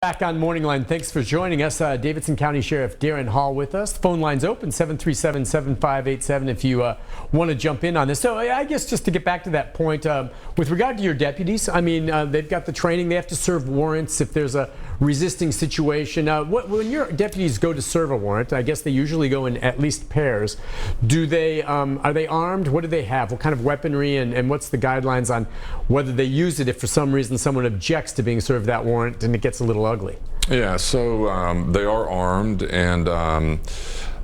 Back on Morning Line. Thanks for joining us. Davidson County Sheriff Darren Hall with us. Phone line's open, 737-7587 if you want to jump in on this. So I guess just to get back to that point, with regard to your deputies, I mean, they've got the training. They have to serve warrants if there's a resisting situation. When your deputies go to serve a warrant, I guess they usually go in at least pairs. Do they, are they armed? What do they have? What kind of weaponry, and what's the guidelines on whether they use it if for some reason someone objects to being served that warrant and it gets a little ugly? Yeah, so they are armed, and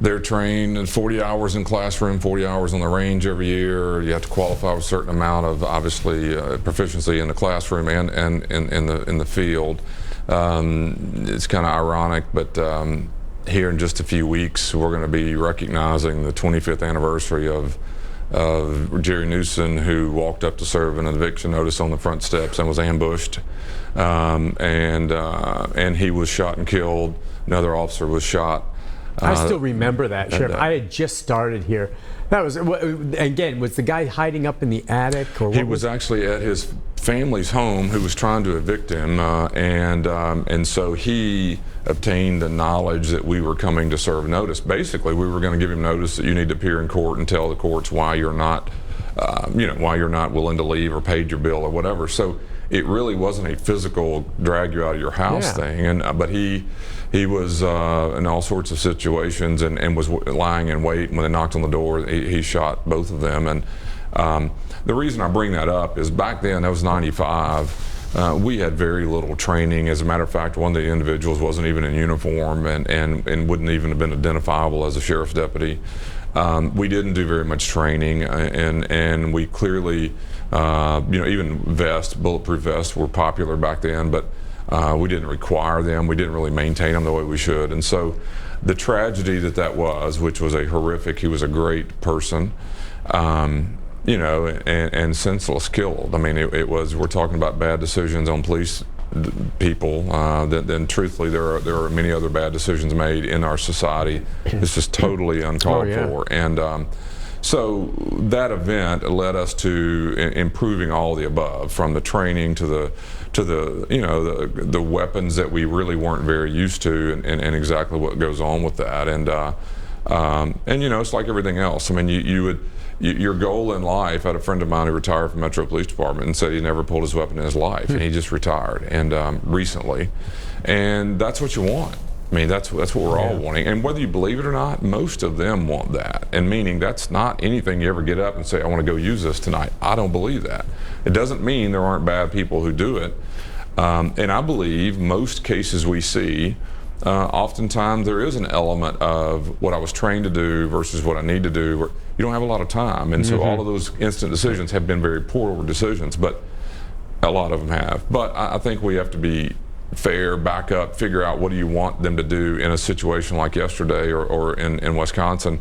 they're trained 40 hours in classroom, 40 hours on the range every year. You have to qualify with a certain amount of, obviously, proficiency in the classroom and in the field. It's kind of ironic, but here in just a few weeks, we're going to be recognizing the 25th anniversary of Jerry Newsom, who walked up to serve an eviction notice on the front steps and was ambushed, and he was shot and killed. Another officer was shot. I still remember that, Sheriff. I had just started here. That was, again, was the guy hiding up in the attic? Or what? He was actually at his family's home who was trying to evict him, and so he obtained the knowledge that we were coming to serve notice. Basically, we were going to give him notice that you need to appear in court and tell the courts why you're not, why you're not willing to leave or paid your bill or whatever. So it really wasn't a physical drag you out of your house thing, and but he was in all sorts of situations and was lying in wait. When they knocked on the door, he shot both of them. And the reason I bring that up is back then, that was 95, we had very little training. As a matter of fact, one of the individuals wasn't even in uniform and wouldn't even have been identifiable as a sheriff's deputy. We didn't do very much training, and we clearly, even bulletproof vests were popular back then, but we didn't require them. We didn't really maintain them the way we should. And so the tragedy that was, which was a horrific, he was a great person, and senseless killed. I mean, it was, we're talking about bad decisions on police people, then truthfully there are many other bad decisions made in our society. It's just totally uncalled for. And so that event led us to improving all the above, from the training to the weapons that we really weren't very used to, and exactly what goes on with that. And it's like everything else. I mean, your goal in life. I had a friend of mine who retired from Metro Police Department and said he never pulled his weapon in his life, and he just retired, and recently. And that's what you want. I mean, that's what we're all wanting. And whether you believe it or not, most of them want that. And meaning that's not anything you ever get up and say, I want to go use this tonight. I don't believe that. It doesn't mean there aren't bad people who do it. And I believe most cases we see, oftentimes there is an element of what I was trained to do versus what I need to do. Where you don't have a lot of time, and so all of those instant decisions have been very poor decisions, but a lot of them have. But I think we have to be fair, back up, figure out what do you want them to do in a situation like yesterday or in Wisconsin.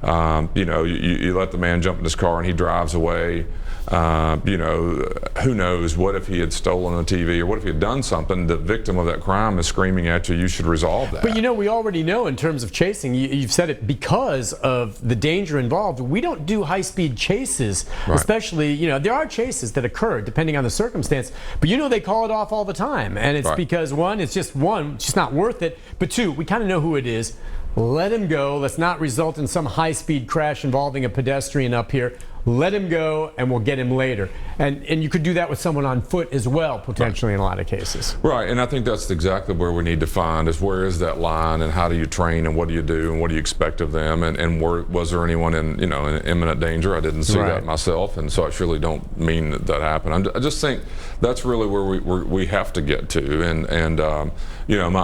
You let the man jump in his car and he drives away. Who knows, what if he had stolen a TV, or what if he had done something? The victim of that crime is screaming at you, you should resolve that. But we already know in terms of chasing, you've said it, because of the danger involved, we don't do high-speed chases, especially, there are chases that occur depending on the circumstance, but they call it off all the time, and it's because it's just not worth it, but two, we kind of know who it is. Let him go. Let's not result in some high-speed crash involving a pedestrian up here. Let him go, and we'll get him later. And you could do that with someone on foot as well, potentially, in a lot of cases. Right, and I think that's exactly where we need to find is where is that line, and how do you train, and what do you do, and what do you expect of them, and was there anyone in in imminent danger? I didn't see that myself, and so I surely don't mean that happened. I just think that's really where we have to get to, and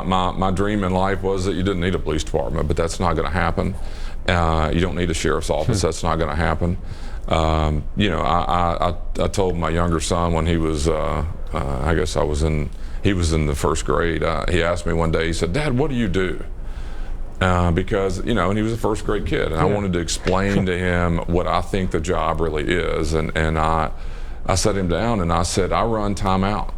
my dream in life was that you didn't need a police department, but that's not going to happen. You don't need a sheriff's office. That's not going to happen. I told my younger son when he was, he was in the first grade. He asked me one day, he said, "Dad, what do you do?" Because, and he was a first grade kid, and I wanted to explain to him what I think the job really is. And I sat him down and I said, I run timeout.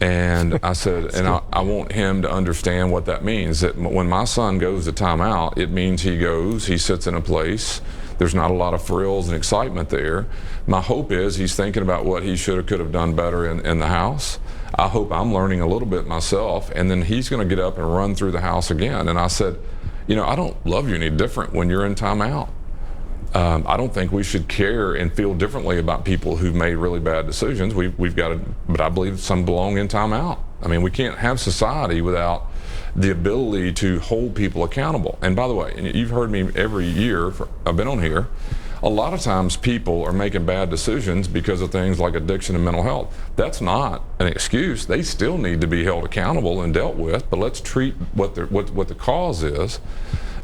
And I said, and I want him to understand what that means. That when my son goes to timeout, it means he sits in a place. There's not a lot of frills and excitement there. My hope is he's thinking about what he should or could have done better in the house. I hope I'm learning a little bit myself. And then he's going to get up and run through the house again. And I said, you know, I don't love you any different when you're in timeout. I don't think we should care and feel differently about people who've made really bad decisions. We've got to, but I believe some belong in timeout. I mean, we can't have society without the ability to hold people accountable. And by the way, and you've heard me every year, I've been on here, a lot of times people are making bad decisions because of things like addiction and mental health. That's not an excuse. They still need to be held accountable and dealt with, but let's treat what the cause is.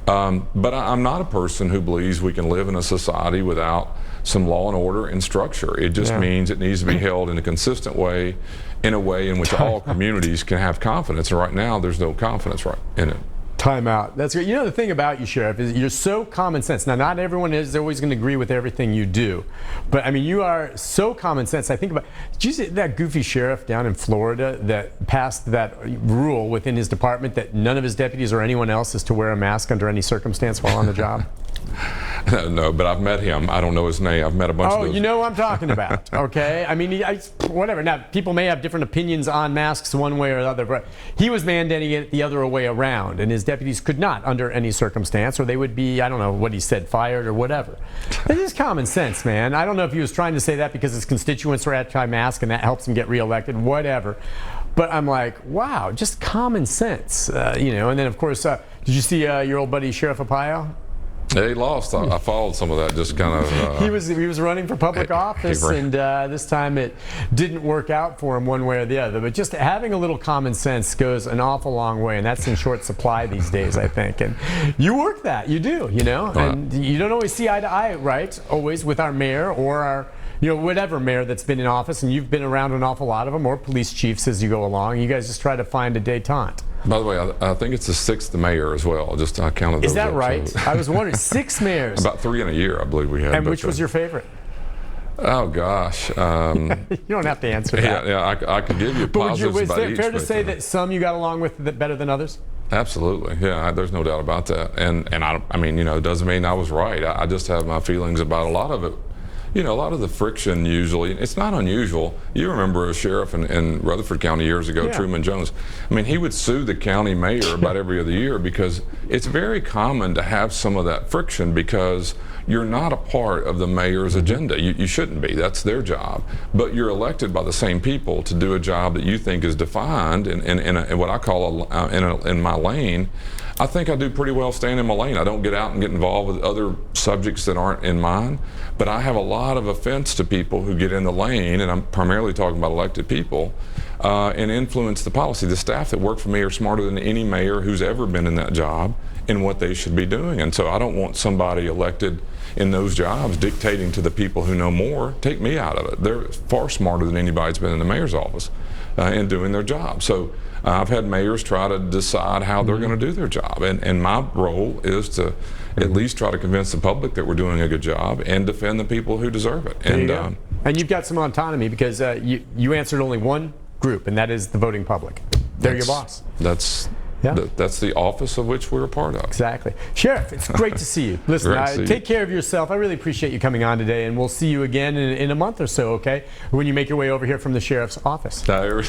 But I'm not a person who believes we can live in a society without some law and order and structure. It just means it needs to be held in a consistent way, in a way in which all communities can have confidence. And right now, there's no confidence in it. Time out. That's great. You know, the thing about you, Sheriff, is you're so common sense. Now, not everyone is always going to agree with everything you do, but I mean, you are so common sense. I think about, did you see that goofy sheriff down in Florida that passed that rule within his department that none of his deputies or anyone else is to wear a mask under any circumstance while on the job? No, but I've met him. I don't know his name. I've met a bunch of those. Oh, you know what I'm talking about, okay? I mean, whatever. Now, people may have different opinions on masks one way or the other, but he was mandating it the other way around, and his deputies could not under any circumstance, or they would be, I don't know what he said, fired or whatever. This is common sense, man. I don't know if he was trying to say that because his constituents are anti-mask and that helps him get reelected, whatever. But I'm like, wow, just common sense, you know. And then, of course, did you see your old buddy Sheriff Arpaio? Yeah, he lost. I followed some of that. Just kind of. He was running for public office, and this time it didn't work out for him one way or the other. But just having a little common sense goes an awful long way, and that's in short supply these days, I think. And you work that, you do, you know, and you don't always see eye to eye, right? Always with our mayor or our, you know, whatever mayor that's been in office, and you've been around an awful lot of them, or police chiefs as you go along. You guys just try to find a détente. By the way, I think it's the 6th mayor as well. Just I counted those. Is that up, right? so. I was wondering, 6 mayors. About 3 in a year, I believe we had. And which was your favorite? Oh gosh. You don't have to answer that. Yeah, I could give you positives about each. Is it fair to say that some you got along with better than others? Absolutely, yeah. There's no doubt about that. And I mean, you know, it doesn't mean I was right. I just have my feelings about a lot of it. You know, a lot of the friction usually, it's not unusual. You remember a sheriff in Rutherford County years ago, Truman Jones. I mean, he would sue the county mayor about every other year because it's very common to have some of that friction because you're not a part of the mayor's agenda. You shouldn't be. That's their job. But you're elected by the same people to do a job that you think is defined in what I call in my lane. I think I do pretty well staying in my lane. I don't get out and get involved with other subjects that aren't in mine, but I have a lot of offense to people who get in the lane, and I'm primarily talking about elected people, and influence the policy. The staff that work for me are smarter than any mayor who's ever been in that job in what they should be doing, and so I don't want somebody elected in those jobs dictating to the people who know more. Take me out of it. They're far smarter than anybody that's been in the mayor's office in doing their job. So I've had mayors try to decide how they're going to do their job, and my role is to at least try to convince the public that we're doing a good job and defend the people who deserve it. And you've got some autonomy because you answered only one group, and that is the voting public. They're your boss. That's the office of which we're a part of. Exactly. Sheriff, it's great to see you. Listen, take care of yourself. I really appreciate you coming on today, and we'll see you again in a month or so, okay? When you make your way over here from the sheriff's office. All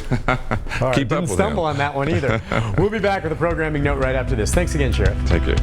right, didn't stumble on that one either. We'll be back with a programming note right after this. Thanks again, Sheriff. Thank you.